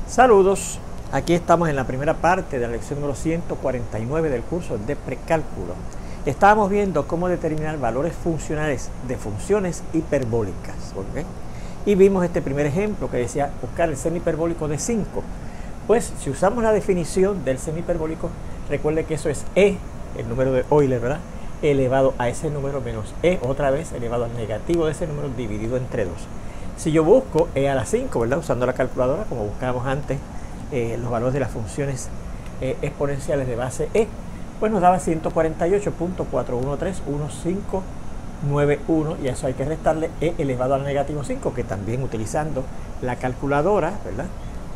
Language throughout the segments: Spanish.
Saludos, aquí estamos en la primera parte de la lección número 149 del curso de precálculo. Estábamos viendo cómo determinar valores funcionales de funciones hiperbólicas, ¿okay? Y vimos este primer ejemplo que decía buscar el seno hiperbólico de 5. Pues si usamos la definición del seno hiperbólico, recuerde que eso es e, el número de Euler, ¿verdad?, elevado a ese número menos e, otra vez elevado al negativo de ese número dividido entre 2. Si yo busco e a la 5, ¿verdad?, usando la calculadora, como buscábamos antes los valores de las funciones exponenciales de base e, pues nos daba 148.4131591, y a eso hay que restarle e elevado al negativo 5, que también utilizando la calculadora, ¿verdad?,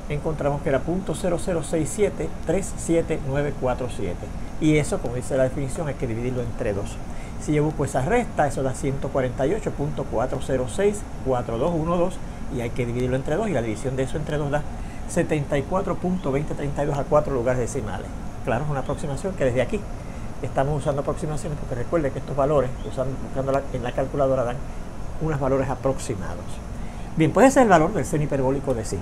encontramos que era 0.006737.947, y eso, como dice la definición, hay que dividirlo entre 2. Si yo busco esa resta, eso da 148.4064212, y hay que dividirlo entre 2, y la división de eso entre 2 da 74.2032 a 4 lugares decimales. Claro, es una aproximación que desde aquí estamos usando aproximaciones, porque recuerde que estos valores, buscándola en la calculadora, dan unos valores aproximados. Bien, pues ese es el valor del seno hiperbólico de 5.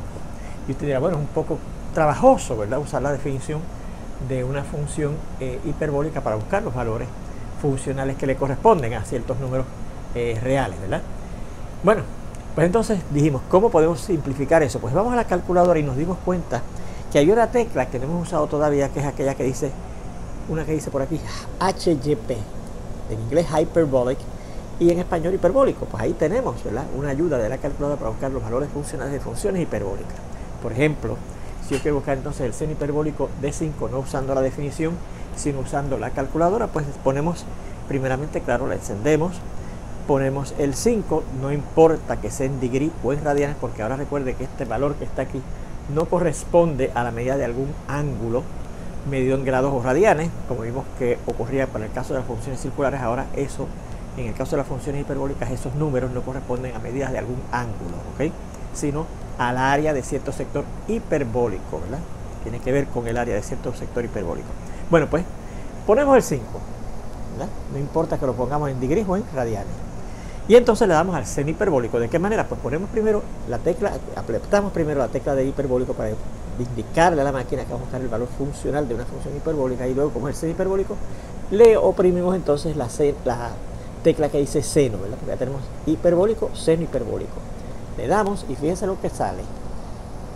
Y usted dirá, bueno, es un poco trabajoso, ¿verdad?, usar la definición de una función hiperbólica para buscar los valores funcionales que le corresponden a ciertos números reales, ¿verdad? Bueno, pues entonces dijimos, ¿cómo podemos simplificar eso? Pues vamos a la calculadora y nos dimos cuenta que hay una tecla que no hemos usado todavía, que es aquella que dice, una que dice por aquí, HYP, en inglés hyperbolic, y en español hiperbólico. Pues ahí tenemos, ¿verdad?, una ayuda de la calculadora para buscar los valores funcionales de funciones hiperbólicas. Por ejemplo, si yo quiero buscar entonces el seno hiperbólico de 5, no usando la definición, sino usando la calculadora, pues ponemos, primeramente, claro, la encendemos, ponemos el 5, no importa que sea en degree o en radianes, porque ahora recuerde que este valor que está aquí no corresponde a la medida de algún ángulo medido en grados o radianes, como vimos que ocurría para el caso de las funciones circulares. Ahora eso, en el caso de las funciones hiperbólicas, esos números no corresponden a medidas de algún ángulo, ¿ok?, sino al área de cierto sector hiperbólico, ¿verdad? Tiene que ver con el área de cierto sector hiperbólico. Bueno, pues ponemos el 5, ¿verdad?, no importa que lo pongamos en degrees o en radianes. Y entonces le damos al seno hiperbólico. ¿De qué manera? Pues ponemos primero la tecla, apretamos primero la tecla de hiperbólico para indicarle a la máquina que vamos a buscar el valor funcional de una función hiperbólica, y luego, como es el seno hiperbólico, le oprimimos entonces la tecla que dice seno, ¿verdad?, porque ya tenemos hiperbólico, seno hiperbólico. Le damos y fíjense lo que sale.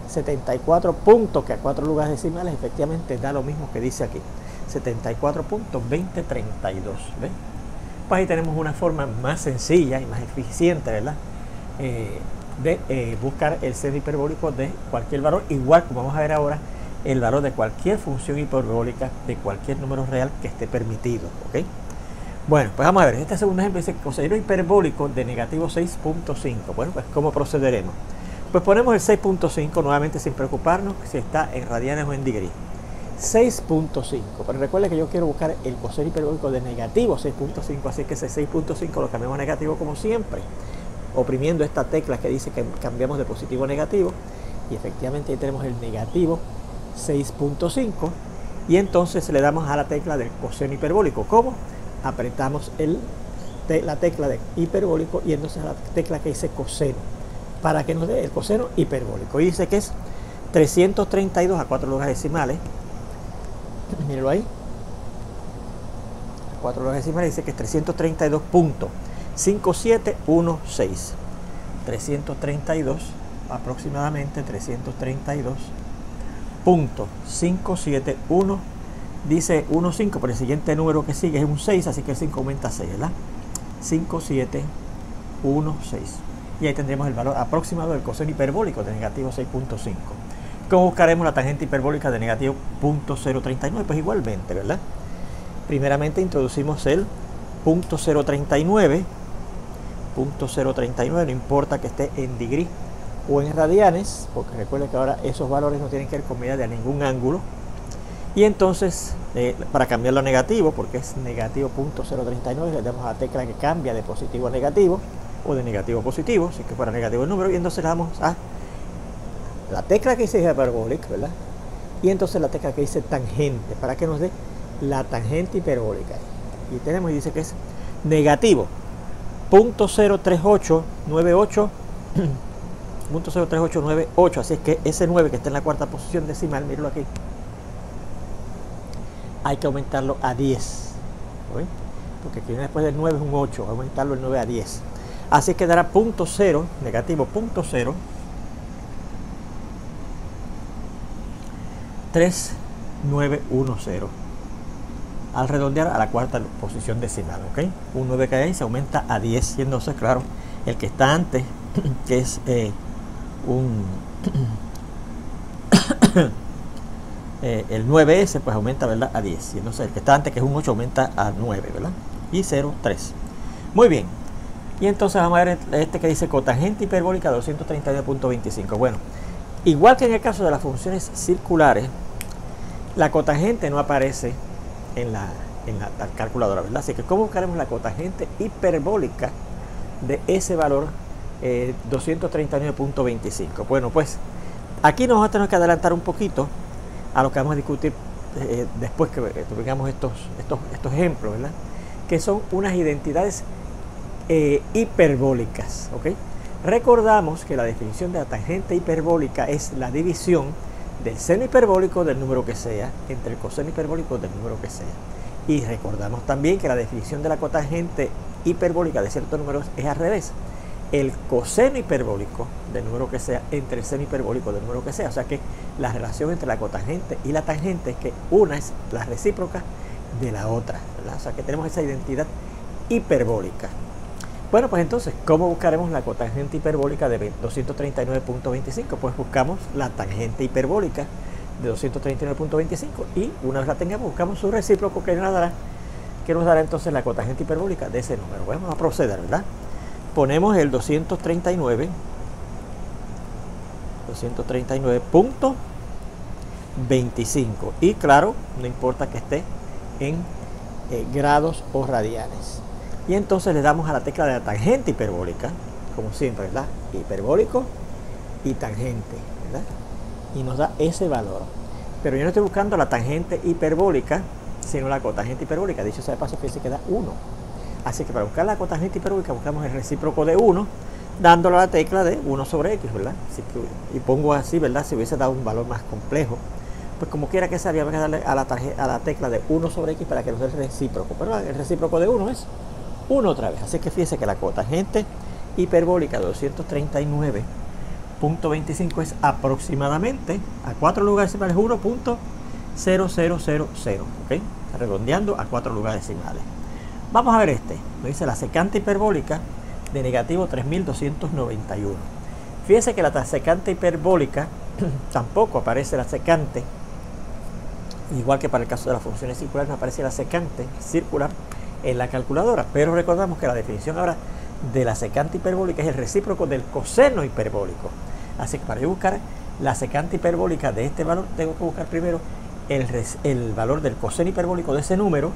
74 puntos, que a 4 lugares decimales efectivamente da lo mismo que dice aquí. 74.2032. ¿Ven? Pues ahí tenemos una forma más sencilla y más eficiente, ¿verdad?, de buscar el seno hiperbólico de cualquier valor, igual como vamos a ver ahora el valor de cualquier función hiperbólica de cualquier número real que esté permitido, ¿ok? Bueno, pues vamos a ver, este segundo ejemplo dice coseno hiperbólico de negativo 6.5. Bueno, pues ¿cómo procederemos? Pues ponemos el 6.5 nuevamente sin preocuparnos si está en radianes o en degree. 6.5, pero recuerde que yo quiero buscar el coseno hiperbólico de negativo 6.5, así que ese 6.5 lo cambiamos a negativo como siempre, oprimiendo esta tecla que dice que cambiamos de positivo a negativo, y efectivamente ahí tenemos el negativo 6.5, y entonces le damos a la tecla del coseno hiperbólico. ¿Cómo? Apretamos la tecla de hiperbólico y entonces la tecla que dice coseno, para que nos dé el coseno hiperbólico, y dice que es 332 a 4 lugares decimales. Mírenlo ahí, a 4 lugares decimales dice que es 332.5716. 332, aproximadamente 332.571. Dice 1,5, pero el siguiente número que sigue es un 6, así que el 5 aumenta a 6, ¿verdad? 5716. Y ahí tendremos el valor aproximado del coseno hiperbólico de negativo 6.5. ¿Cómo buscaremos la tangente hiperbólica de negativo 0.039? Pues igualmente, ¿verdad? Primeramente introducimos el 0.039. 0.039, no importa que esté en degree o en radianes, porque recuerde que ahora esos valores no tienen que ver con medida de ningún ángulo. Y entonces, para cambiarlo a negativo, porque es negativo 0.039, le damos a la tecla que cambia de positivo a negativo, o de negativo a positivo, si que fuera negativo el número, y entonces le damos a la tecla que dice hiperbólica, ¿verdad?, y entonces la tecla que dice tangente, para que nos dé la tangente hiperbólica. Y tenemos, y dice que es negativo 0.03898 .03898, así es que ese 9 que está en la cuarta posición decimal, míralo aquí, hay que aumentarlo a 10, ¿sí? Porque aquí después del 9 es un 8, aumentarlo el 9 a 10, así que dará .0, negativo .0 3910, al redondear a la cuarta posición decimal, ¿ok? Un 9 que hay ahí se aumenta a 10, siéndose, claro, el que está antes, que es el 9S, pues aumenta, ¿verdad?, a 10. Y entonces el que está antes, que es un 8, aumenta a 9, ¿verdad? Y 0, 3. Muy bien. Y entonces vamos a ver este que dice cotangente hiperbólica 239.25. Bueno, igual que en el caso de las funciones circulares, la cotangente no aparece en la calculadora, ¿verdad? Así que ¿cómo buscaremos la cotangente hiperbólica de ese valor 239.25? Bueno, pues aquí nos vamos a tener que adelantar un poquito a lo que vamos a discutir después que tengamos estos ejemplos, ¿verdad? Que son unas identidades hiperbólicas, ¿ok? Recordamos que la definición de la tangente hiperbólica es la división del seno hiperbólico del número que sea entre el coseno hiperbólico del número que sea. Y recordamos también que la definición de la cotangente hiperbólica de ciertos números es al revés. El coseno hiperbólico del número que sea entre el seno hiperbólico del número que sea. O sea que la relación entre la cotangente y la tangente es que una es la recíproca de la otra, ¿verdad? O sea que tenemos esa identidad hiperbólica. Bueno, pues entonces, ¿cómo buscaremos la cotangente hiperbólica de 239.25? Pues buscamos la tangente hiperbólica de 239.25 y una vez la tengamos, buscamos su recíproco que nos dará entonces la cotangente hiperbólica de ese número. Vamos a proceder, ¿verdad? Ponemos el 239.25 y claro, no importa que esté en grados o radianes. Y entonces le damos a la tecla de la tangente hiperbólica, como siempre, ¿verdad? Hiperbólico y tangente, ¿verdad? Y nos da ese valor. Pero yo no estoy buscando la tangente hiperbólica, sino la cotangente hiperbólica. Dicho sea de paso, fíjense que da 1. Así que para buscar la cotangente hiperbólica buscamos el recíproco de 1, dándole a la tecla de 1 sobre x, ¿verdad? Y pongo así, ¿verdad? Si hubiese dado un valor más complejo, pues como quiera que sea, había que darle a la tecla de 1 sobre x para que nos dé el recíproco. Pero el recíproco de 1 es 1 otra vez. Así que fíjense que la cotangente hiperbólica de 239.25 es aproximadamente a 4 lugares decimales 1.0000, ¿ok? Redondeando a 4 lugares decimales. Vamos a ver este. Nos dice la secante hiperbólica de negativo 3291. Fíjense que la secante hiperbólica tampoco aparece la secante, igual que para el caso de las funciones circulares no aparece la secante circular en la calculadora, pero recordamos que la definición ahora de la secante hiperbólica es el recíproco del coseno hiperbólico. Así que para yo buscar la secante hiperbólica de este valor, tengo que buscar primero el valor del coseno hiperbólico de ese número,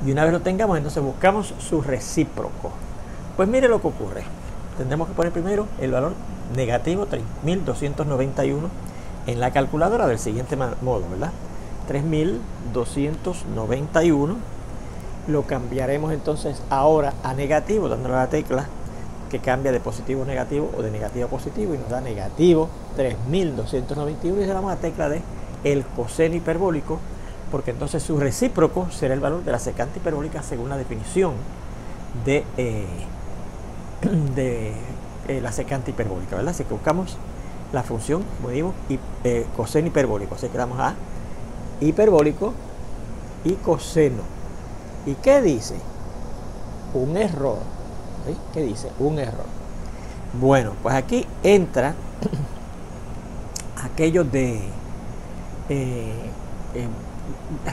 y una vez lo tengamos, entonces buscamos su recíproco. Pues mire lo que ocurre. Tendremos que poner primero el valor negativo 3291 en la calculadora del siguiente modo, ¿verdad? 3291 lo cambiaremos entonces ahora a negativo, dándole a la tecla que cambia de positivo a negativo o de negativo a positivo y nos da negativo 3291 y le damos a la tecla de el coseno hiperbólico, porque entonces su recíproco será el valor de la secante hiperbólica según la definición de la secante hiperbólica, ¿verdad? Así que buscamos la función, como digo, coseno hiperbólico. Así que damos a hiperbólico y coseno. ¿Y qué dice? Un error. ¿Sí? ¿Qué dice? Un error. Bueno, pues aquí entra aquello de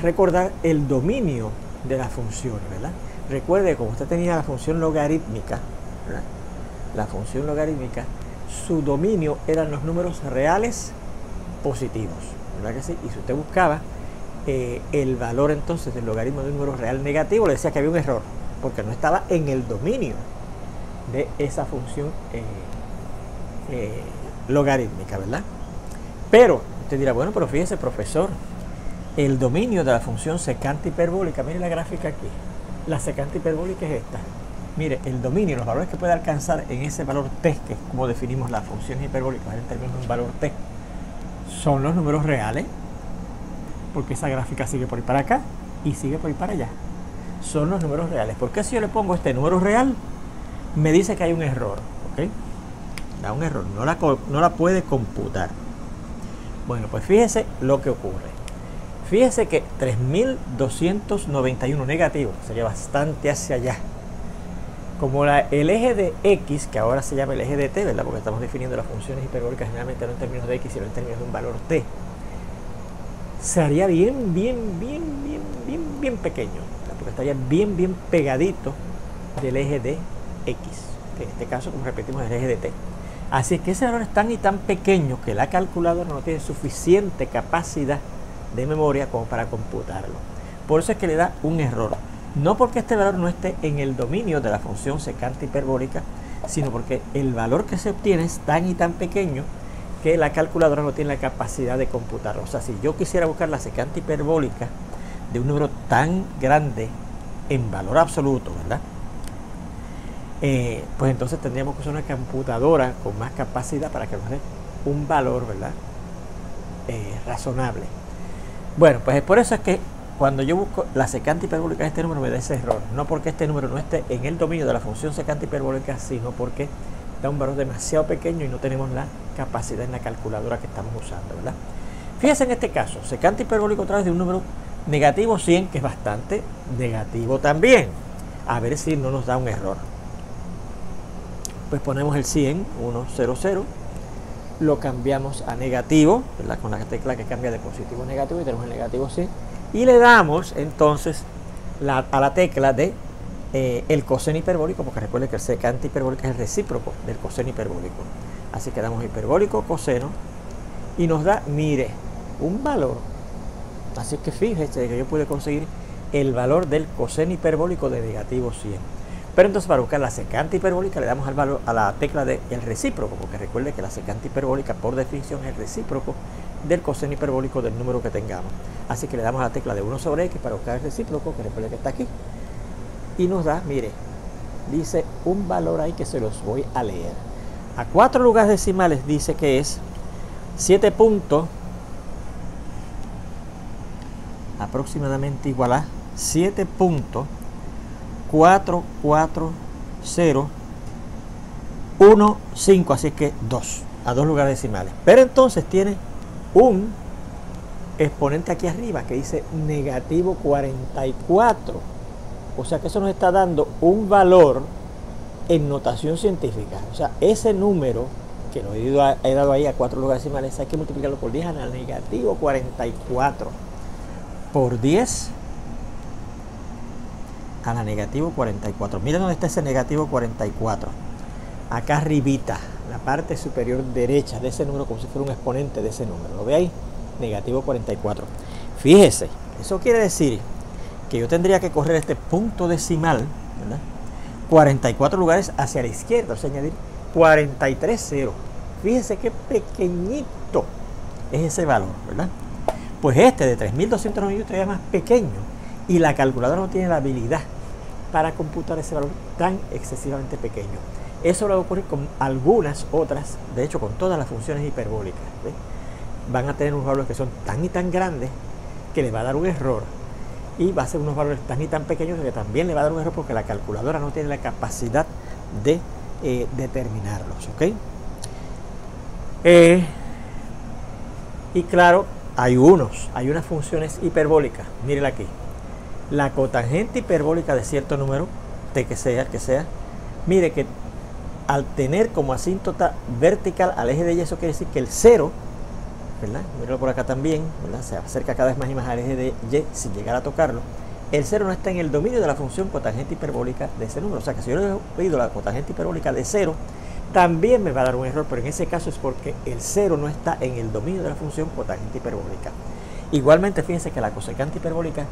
recordar el dominio de las funciones, ¿verdad? Recuerde, como usted tenía la función logarítmica, ¿verdad? La función logarítmica, su dominio eran los números reales positivos, ¿verdad que sí? Y si usted buscaba el valor entonces del logaritmo de un número real negativo, le decía que había un error, porque no estaba en el dominio de esa función logarítmica, ¿verdad? Pero usted dirá, bueno, pero fíjese, profesor, el dominio de la función secante hiperbólica, mire la gráfica aquí, la secante hiperbólica es esta, Mire, el dominio, los valores que puede alcanzar en ese valor t, que es como definimos las funciones hiperbólicas en términos de un valor t, son los números reales, porque esa gráfica sigue por ahí para acá y sigue por ahí para allá. Son los números reales. Porque si yo le pongo este número real, me dice que hay un error, ¿ok? Da un error, no la puede computar. Bueno, pues fíjese lo que ocurre. Fíjese que 3291 negativo, sería bastante hacia allá. Como el eje de x, que ahora se llama el eje de t, ¿verdad? Porque estamos definiendo las funciones hiperbólicas generalmente no en términos de x, sino en términos de un valor t. Se haría bien pequeño, ¿verdad? Porque estaría bien pegadito del eje de x, que en este caso, como repetimos, es el eje de t. Así es que ese valor es tan y tan pequeño que la calculadora no tiene suficiente capacidad de memoria como para computarlo. Por eso es que le da un error. No porque este valor no esté en el dominio de la función secante hiperbólica, sino porque el valor que se obtiene es tan y tan pequeño que la calculadora no tiene la capacidad de computarlo. O sea, si yo quisiera buscar la secante hiperbólica de un número tan grande en valor absoluto, ¿verdad? Pues entonces tendríamos que usar una computadora con más capacidad para que nos dé un valor, ¿verdad? Razonable. Bueno, pues por eso es que cuando yo busco la secante hiperbólica de este número me da ese error. No porque este número no esté en el dominio de la función secante hiperbólica, sino porque da un valor demasiado pequeño y no tenemos la capacidad en la calculadora que estamos usando, ¿verdad? Fíjense en este caso, secante hiperbólico otra vez de un número negativo 100, que es bastante negativo también. A ver si no nos da un error. Pues ponemos el 100, 100, lo cambiamos a negativo, ¿verdad? Con la tecla que cambia de positivo a negativo y tenemos el negativo 100. Y le damos entonces a la tecla de el coseno hiperbólico, porque recuerde que el secante hiperbólico es el recíproco del coseno hiperbólico. Así que damos hiperbólico, coseno, y nos da, mire, un valor. Así que fíjese que yo pude conseguir el valor del coseno hiperbólico de negativo 100. Pero entonces para buscar la secante hiperbólica le damos al valor a la tecla del recíproco, porque recuerde que la secante hiperbólica por definición es el recíproco del coseno hiperbólico del número que tengamos. Así que le damos a la tecla de 1 sobre x para buscar el recíproco, que recuerde que está aquí. Y nos da, mire, dice un valor ahí que se los voy a leer. A 4 lugares decimales dice que es 7 puntos aproximadamente igual a 7.44015, así que 2, a 2 lugares decimales. Pero entonces tiene un exponente aquí arriba que dice negativo 44. O sea que eso nos está dando un valor en notación científica. O sea, ese número que lo he dado ahí a 4 lugares decimales, hay que multiplicarlo por 10 a la negativo 44. Por 10 a la negativo 44. Miren dónde está ese negativo 44. Acá arribita, la parte superior derecha de ese número, como si fuera un exponente de ese número. ¿Lo ve ahí? Negativo 44. Fíjese, eso quiere decir que yo tendría que correr este punto decimal, ¿verdad? 44 lugares hacia la izquierda, o sea, añadir 43 ceros. Fíjese qué pequeñito es ese valor, ¿verdad? Pues este de 3291 todavía más pequeño, y la calculadora no tiene la habilidad para computar ese valor tan excesivamente pequeño. Eso lo va a ocurrir con algunas otras, de hecho con todas las funciones hiperbólicas, ¿ves? Van a tener unos valores que son tan y tan grandes que le va a dar un error, y va a ser unos valores tan y tan pequeños que también le va a dar un error porque la calculadora no tiene la capacidad de determinarlos, ¿ok? Y claro, hay unas funciones hiperbólicas. Mírenla aquí. La cotangente hiperbólica de cierto número, t que sea, mire que al tener como asíntota vertical al eje de y, eso quiere decir que el 0, ¿verdad? Mírenlo por acá también, ¿verdad? Se acerca cada vez más y más al eje de y sin llegar a tocarlo. El 0 no está en el dominio de la función cotangente hiperbólica de ese número. O sea que si yo le he pedido la cotangente hiperbólica de 0, también me va a dar un error, pero en ese caso es porque el 0 no está en el dominio de la función cotangente hiperbólica. Igualmente, fíjense que la cosecante hiperbólica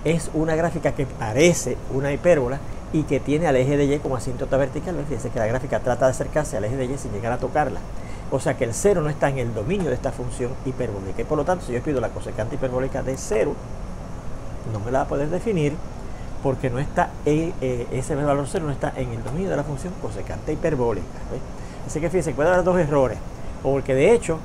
es una gráfica que parece una hipérbola y que tiene al eje de y como asíntota vertical. Fíjense que la gráfica trata de acercarse al eje de y sin llegar a tocarla. O sea que el 0 no está en el dominio de esta función hiperbólica. Y por lo tanto, si yo pido la cosecante hiperbólica de 0, no me la va a poder definir porque no está ese valor 0 no está en el dominio de la función cosecante hiperbólica. ¿Ves? Así que fíjense, puede haber dos errores, o porque de hecho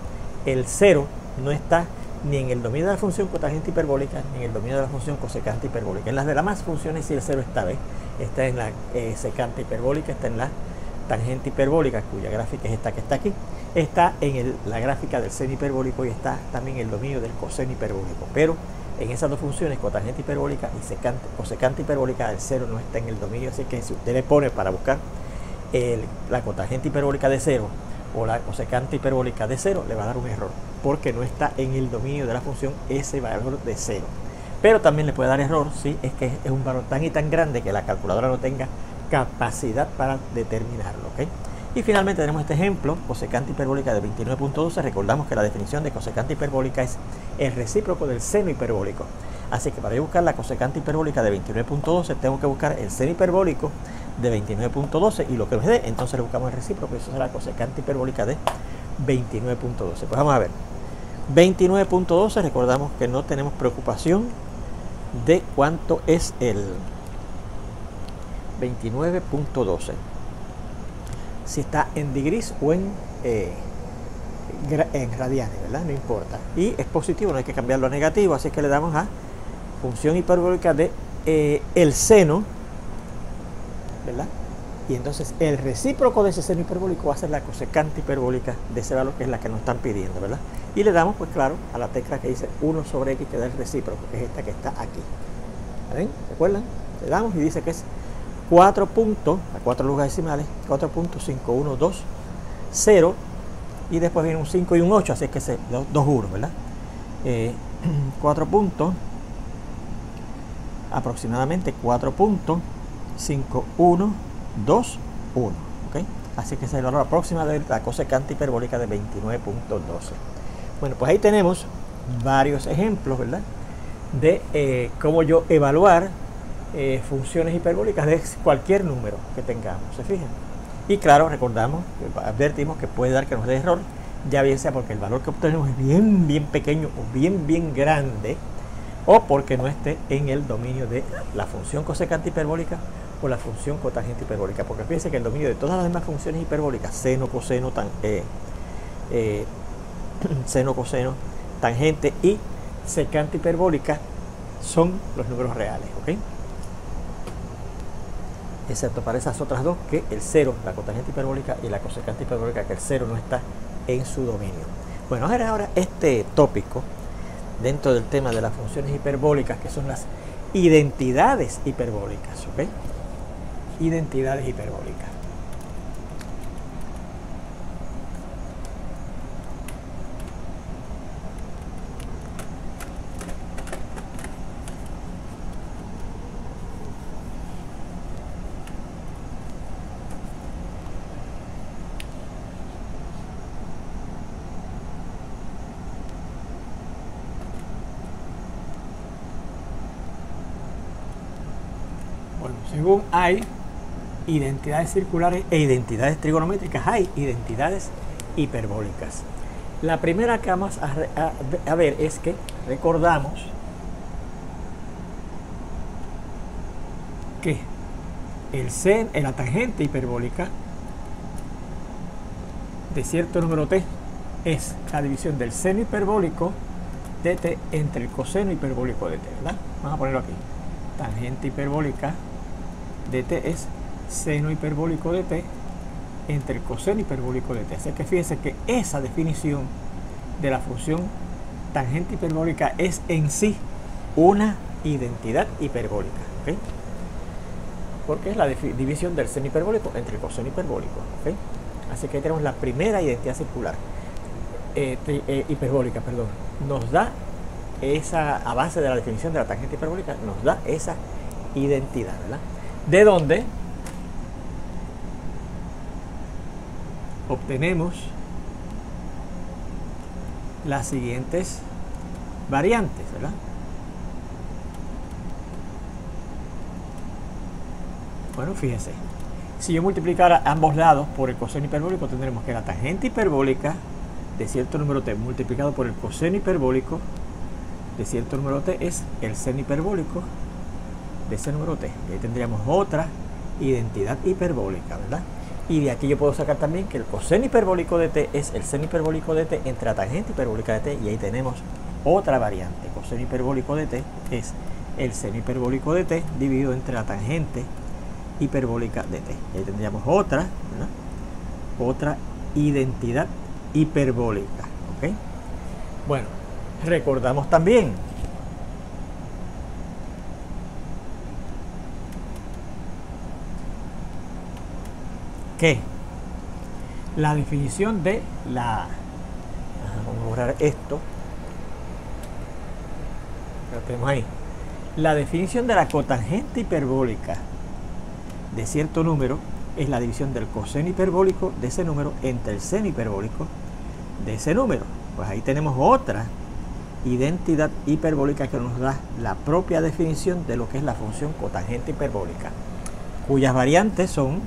el 0 no está ni en el dominio de la función cotangente hiperbólica ni en el dominio de la función cosecante hiperbólica. En las demás funciones sí el 0 está, ¿ves? Está en la secante hiperbólica, está en la tangente hiperbólica, cuya gráfica es esta que está aquí, está en la gráfica del seno hiperbólico y está también en el dominio del coseno hiperbólico. Pero en esas dos funciones, cotangente hiperbólica y cosecante hiperbólica, el 0 no está en el dominio. Así que si usted le pone para buscar la cotangente hiperbólica de 0 o la cosecante hiperbólica de 0, le va a dar un error, porque no está en el dominio de la función ese valor de 0. Pero también le puede dar error si es que es un valor tan y tan grande que la calculadora no tenga capacidad para determinarlo, ¿ok? Y finalmente tenemos este ejemplo, cosecante hiperbólica de 29.12. Recordamos que la definición de cosecante hiperbólica es el recíproco del seno hiperbólico. Así que para yo buscar la cosecante hiperbólica de 29.12 tengo que buscar el seno hiperbólico de 29.12 y lo que nos dé, entonces le buscamos el recíproco, y eso será cosecante hiperbólica de 29.12. Pues vamos a ver. 29.12, recordamos que no tenemos preocupación de cuánto es el 29.12, si está en degrees o en radianes, ¿verdad? No importa. Y es positivo, no hay que cambiarlo a negativo, así que le damos a función hiperbólica de el seno, ¿verdad? Y entonces el recíproco de ese seno hiperbólico va a ser la cosecante hiperbólica de ese valor, que es la que nos están pidiendo, ¿verdad? Y le damos, pues claro, a la tecla que dice 1 sobre x, que da el recíproco, que es esta que está aquí. ¿Ven? ¿Recuerdan? Le damos y dice que es 4 puntos, a 4 lugares decimales, 4.5120, y después viene un 5 y un 8, así que es 2 1, ¿verdad? 4 puntos, aproximadamente 4.5121, ¿ok? Así que ese es el valor aproximado de la cosecante hiperbólica de 29.12. Bueno, pues ahí tenemos varios ejemplos, ¿verdad? De cómo yo evaluar funciones hiperbólicas de cualquier número que tengamos, ¿se fijan? Y claro, recordamos, advertimos que puede dar que nos dé error, ya bien sea porque el valor que obtenemos es bien pequeño o bien grande, o porque no esté en el dominio de la función cosecante hiperbólica o la función cotangente hiperbólica. Porque fíjense que el dominio de todas las demás funciones hiperbólicas, seno, coseno, seno, coseno, tangente y secante hiperbólica, son los números reales, ¿ok? Excepto para esas otras dos, que el 0, la cotangente hiperbólica, y la cosecante hiperbólica, que el 0 no está en su dominio. Bueno, ahora este tópico dentro del tema de las funciones hiperbólicas, que son las identidades hiperbólicas, ¿ok? Identidades hiperbólicas. Según hay identidades circulares e identidades trigonométricas, hay identidades hiperbólicas. La primera que vamos a ver es que recordamos que la tangente hiperbólica de cierto número t es la división del seno hiperbólico de t entre el coseno hiperbólico de t, ¿verdad? Vamos a ponerlo aquí. Tangente hiperbólica de t es seno hiperbólico de t entre el coseno hiperbólico de t. Así que fíjense que esa definición de la función tangente hiperbólica es en sí una identidad hiperbólica, ¿ok? Porque es la división del seno hiperbólico entre el coseno hiperbólico, ¿ok? Así que ahí tenemos la primera identidad circular, hiperbólica, perdón. Nos da esa, a base de la definición de la tangente hiperbólica, nos da esa identidad, ¿verdad? De donde obtenemos las siguientes variantes, ¿verdad? Bueno, fíjense, si yo multiplicara ambos lados por el coseno hiperbólico, tendremos que la tangente hiperbólica de cierto número t multiplicado por el coseno hiperbólico de cierto número t es el seno hiperbólico de ese número t. Y ahí tendríamos otra identidad hiperbólica, ¿verdad? Y de aquí yo puedo sacar también que el coseno hiperbólico de t es el seno hiperbólico de t entre la tangente hiperbólica de t, y ahí tenemos otra variante. Coseno hiperbólico de t es el seno hiperbólico de t dividido entre la tangente hiperbólica de t. Y ahí tendríamos otra, ¿verdad? Otra identidad hiperbólica, ¿ok? Bueno, recordamos también que la definición de la... Vamos a borrar esto. Lo tenemos ahí. La definición de la cotangente hiperbólica de cierto número es la división del coseno hiperbólico de ese número entre el seno hiperbólico de ese número. Pues ahí tenemos otra identidad hiperbólica que nos da la propia definición de lo que es la función cotangente hiperbólica, cuyas variantes son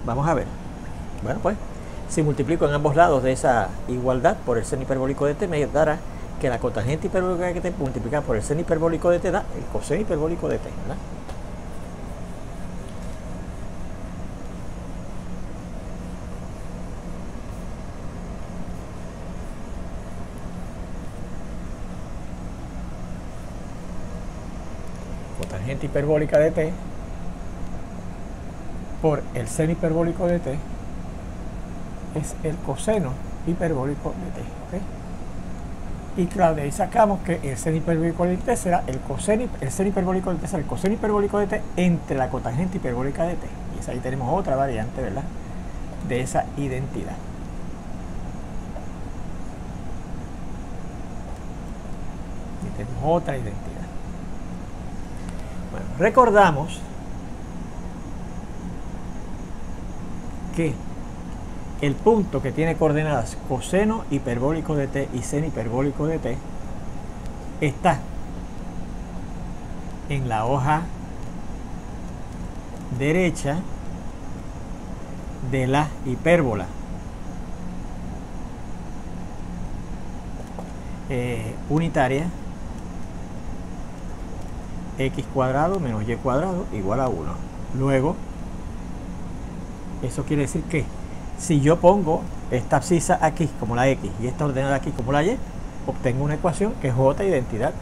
vamos a ver. Bueno, pues si multiplico en ambos lados de esa igualdad por el seno hiperbólico de t, me dará que la cotangente hiperbólica de t multiplicada por el seno hiperbólico de t da el coseno hiperbólico de t, ¿verdad? Cotangente hiperbólica de t por el seno hiperbólico de t es el coseno hiperbólico de t, ¿ok? Y claro, de ahí sacamos que el seno hiperbólico de t será el seno hiperbólico de t será el coseno hiperbólico de t entre la cotangente hiperbólica de t. Y ahí tenemos otra variante, ¿verdad?, de esa identidad. Y tenemos otra identidad. Bueno, recordamos que el punto que tiene coordenadas coseno hiperbólico de t y seno hiperbólico de t está en la hoja derecha de la hipérbola unitaria x cuadrado menos y cuadrado igual a 1. Luego, eso quiere decir que si yo pongo esta abscisa aquí como la x y esta ordenada aquí como la y, obtengo una ecuación que es otra identidad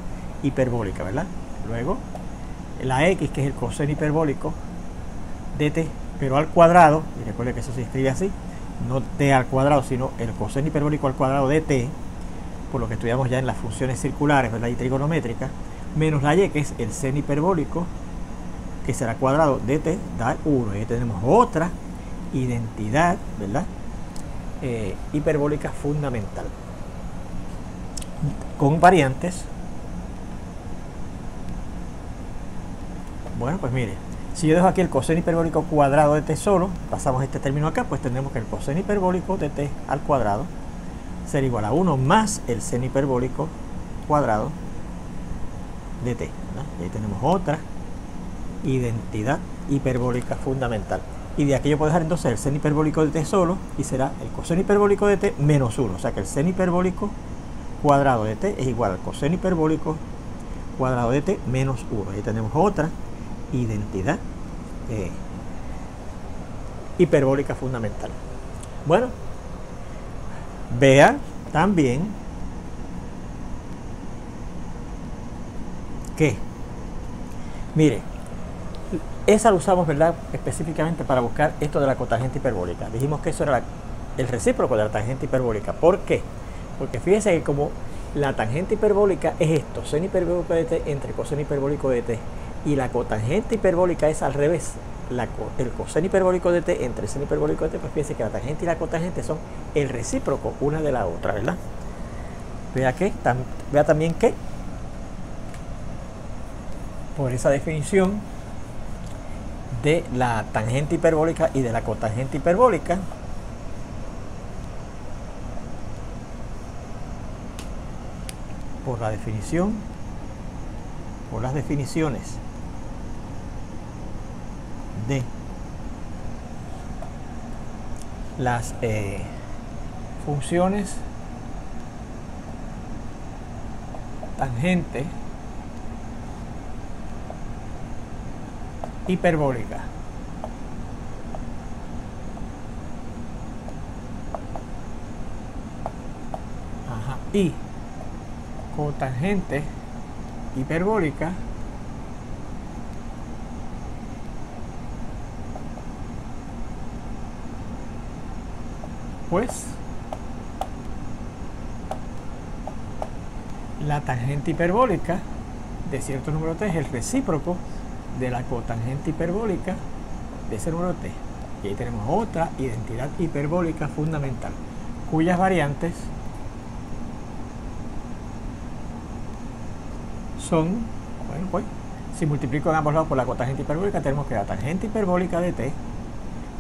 hiperbólica, ¿verdad? Luego, la x, que es el coseno hiperbólico de t, pero al cuadrado, y recuerde que eso se escribe así, no t al cuadrado, sino el coseno hiperbólico al cuadrado de t, por lo que estudiamos ya en las funciones circulares, ¿verdad?, y trigonométricas, menos la y, que es el seno hiperbólico, que será cuadrado de t, da 1. Y ahí tenemos otra identidad, ¿verdad?, hiperbólica fundamental, con variantes. Bueno, pues mire, si yo dejo aquí el coseno hiperbólico cuadrado de t solo, pasamos este término acá, pues tendremos que el coseno hiperbólico de t al cuadrado será igual a 1 más el seno hiperbólico cuadrado de t, ¿verdad? Y ahí tenemos otra identidad hiperbólica fundamental. Y de aquí yo puedo dejar entonces el seno hiperbólico de t solo y será el coseno hiperbólico de t menos 1. O sea que el seno hiperbólico cuadrado de t es igual al coseno hiperbólico cuadrado de t menos 1. Ahí tenemos otra identidad hiperbólica fundamental. Bueno, vea también que, mire, esa la usamos, ¿verdad?, específicamente para buscar esto de la cotangente hiperbólica. Dijimos que eso era el recíproco de la tangente hiperbólica. ¿Por qué? Porque fíjense que como la tangente hiperbólica es esto, seno hiperbólico de t entre coseno hiperbólico de t, y la cotangente hiperbólica es al revés, el coseno hiperbólico de t entre el seno hiperbólico de t, pues fíjense que la tangente y la cotangente son el recíproco una de la otra, ¿verdad? Vea también que por esa definición de la tangente hiperbólica y de la cotangente hiperbólica, por las definiciones de las funciones tangente hiperbólica. Y cotangente hiperbólica pues la tangente hiperbólica de cierto número t es el recíproco de la cotangente hiperbólica de ese número t. Y ahí tenemos otra identidad hiperbólica fundamental, cuyas variantes son, bueno, pues, si multiplico en ambos lados por la cotangente hiperbólica, tenemos que la tangente hiperbólica de t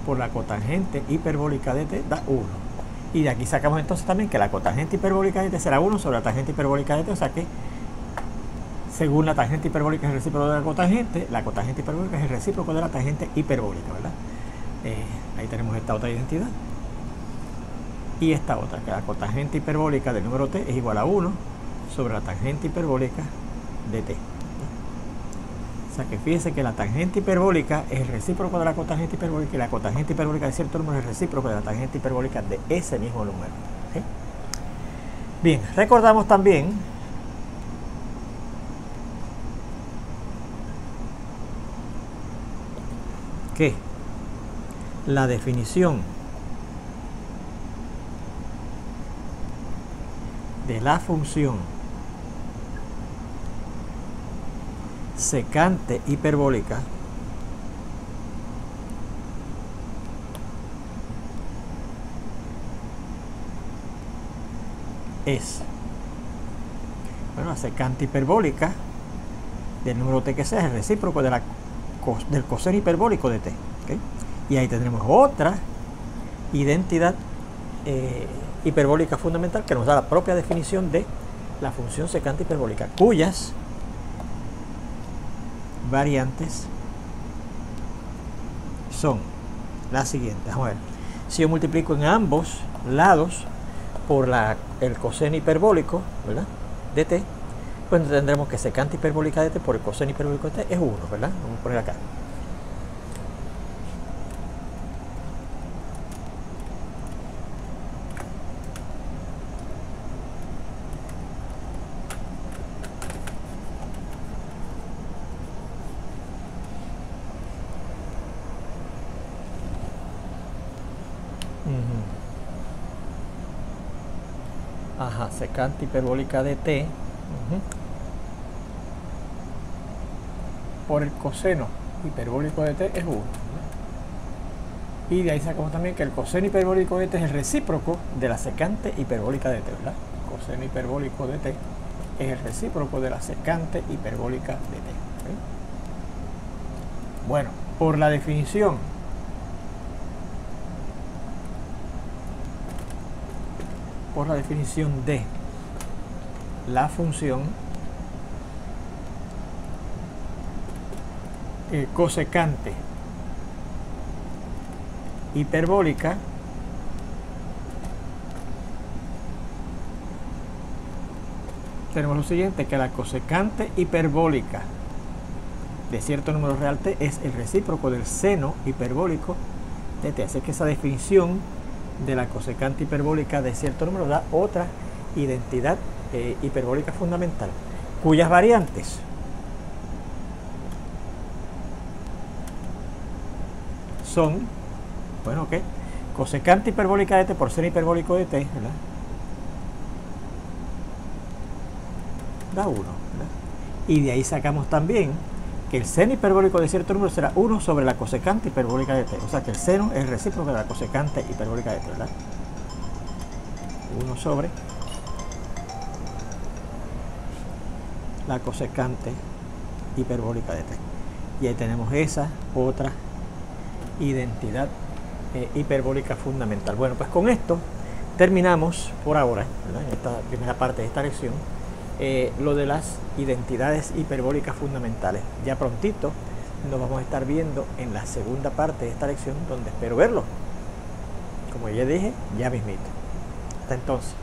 por la cotangente hiperbólica de t da 1. Y de aquí sacamos entonces también que la cotangente hiperbólica de t será 1 sobre la tangente hiperbólica de t, o sea que según la tangente hiperbólica es el recíproco de la cotangente hiperbólica es el recíproco de la tangente hiperbólica, ¿verdad? Ahí tenemos esta otra identidad. Y esta otra, que la cotangente hiperbólica del número t es igual a 1 sobre la tangente hiperbólica de t. O sea que fíjense que la tangente hiperbólica es el recíproco de la cotangente hiperbólica y la cotangente hiperbólica de cierto número es el recíproco de la tangente hiperbólica de ese mismo número. ¿Sí? Bien, recordamos también que la definición de la función secante hiperbólica es, bueno, la secante hiperbólica del número t que sea es el recíproco de del coseno hiperbólico de t. ¿Okay? Y ahí tendremos otra identidad hiperbólica fundamental que nos da la propia definición de la función secante hiperbólica, cuyas variantes son las siguientes. Vamos a ver, si yo multiplico en ambos lados por el coseno hiperbólico, ¿verdad?, de t, pues tendremos que secante hiperbólica de t por el coseno hiperbólico de t es 1, ¿verdad? Vamos a poner acá. Ajá, secante hiperbólica de t por el coseno hiperbólico de t es 1. Y de ahí sacamos también que el coseno hiperbólico de t es el recíproco de la secante hiperbólica de t, ¿verdad? El coseno hiperbólico de t es el recíproco de la secante hiperbólica de t. ¿Sí? Bueno, por la definición de la función cosecante hiperbólica tenemos lo siguiente, que la cosecante hiperbólica de cierto número real t es el recíproco del seno hiperbólico de t. Así que esa definición de la cosecante hiperbólica de cierto número da otra identidad hiperbólica fundamental, cuyas variantes son, bueno, ok, cosecante hiperbólica de t por seno hiperbólico de t, ¿verdad?, da 1, ¿verdad? Y de ahí sacamos también que el seno hiperbólico de cierto número será 1 sobre la cosecante hiperbólica de t. O sea que el seno es el recíproco de la cosecante hiperbólica de t, ¿verdad? 1 sobre la cosecante hiperbólica de t. Y ahí tenemos esa otra identidad hiperbólica fundamental. Bueno, pues con esto terminamos por ahora, ¿verdad?, en esta primera parte de esta lección, lo de las identidades hiperbólicas fundamentales. Ya prontito nos vamos a estar viendo en la segunda parte de esta lección, donde espero verlo, como ya dije, ya mismito. Hasta entonces.